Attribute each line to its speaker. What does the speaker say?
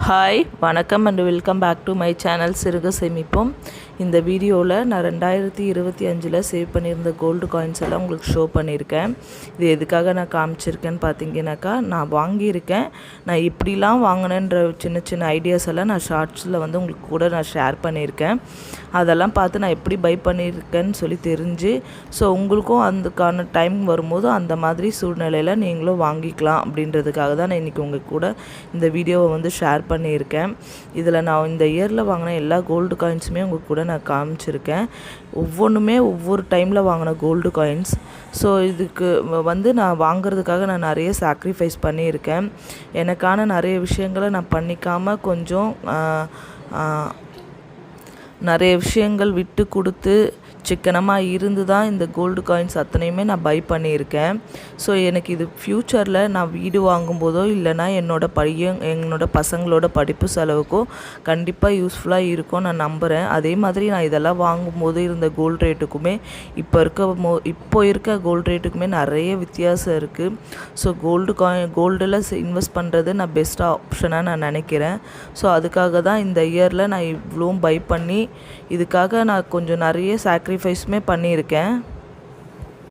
Speaker 1: Hi வணக்கம் and welcome back to my channel சிறுக சேமிப்போம். இந்த வீடியோவில் நான் 2025 சேவ் பண்ணியிருந்த கோல்டு காயின்ஸ் எல்லாம் உங்களுக்கு ஷோ பண்ணியிருக்கேன். இது எதுக்காக நான் காமிச்சிருக்கேன்னு பார்த்தீங்கன்னாக்கா, நான் வாங்கியிருக்கேன், நான் இப்படிலாம் வாங்கினேன்ற சின்ன சின்ன ஐடியாஸ் எல்லாம் நான் ஷார்ட்ஸில் வந்து உங்களுக்கு கூட நான் ஷேர் பண்ணியிருக்கேன். அதெல்லாம் பார்த்து நான் எப்படி பை பண்ணியிருக்கேன்னு சொல்லி தெரிஞ்சு, ஸோ உங்களுக்கும் அதுக்கான டைம் வரும்போது அந்த மாதிரி சூழ்நிலையில் நீங்களும் வாங்கிக்கலாம் அப்படின்றதுக்காக தான் நான் இன்றைக்கி உங்கள் கூட இந்த வீடியோவை வந்து ஷேர் பண்ணியிருக்கேன். இதில் நான் இந்த இயரில் வாங்கின எல்லா கோல்டு காயின்ஸுமே உங்கள் கூட நான் காமிச்சிருக்கேன். ஒவ்வொன்றுமே ஒவ்வொரு டைமில் வாங்கின கோல்டு காயின்ஸ். ஸோ இதுக்கு வந்து நான் வாங்கிறதுக்காக நான் நிறைய சாக்ரிஃபைஸ் பண்ணியிருக்கேன். எனக்கான நிறைய விஷயங்களை நான் பண்ணிக்காமல் கொஞ்சம் நிறைய விஷயங்கள் விட்டு கொடுத்து சிக்கனமாக இருந்து தான் இந்த கோல்டு காயின்ஸ் அத்தனையுமே நான் பை பண்ணியிருக்கேன். ஸோ எனக்கு இது ஃப்யூச்சரில் நான் வீடு வாங்கும்போதோ இல்லைனா என்னோட பசங்களோட படிப்பு செலவுக்கோ கண்டிப்பாக யூஸ்ஃபுல்லாக இருக்கும் நான் நம்புகிறேன். அதே மாதிரி நான் இதெல்லாம் வாங்கும்போது இருந்த கோல்டு ரேட்டுக்குமே இப்போ இருக்க கோல்டு ரேட்டுக்குமே நிறைய வித்தியாசம் இருக்குது. ஸோ கோல்டில் இன்வெஸ்ட் பண்ணுறது நான் பெஸ்ட் ஆப்ஷனாக நான் நினைக்கிறேன். ஸோ அதுக்காக தான் இந்த இயரில் நான் இவ்வளோ பை பண்ணி இதுக்காக நான் கொஞ்சம் நிறைய சாக்ரிஃபைஸுமே பண்ணியிருக்கேன்.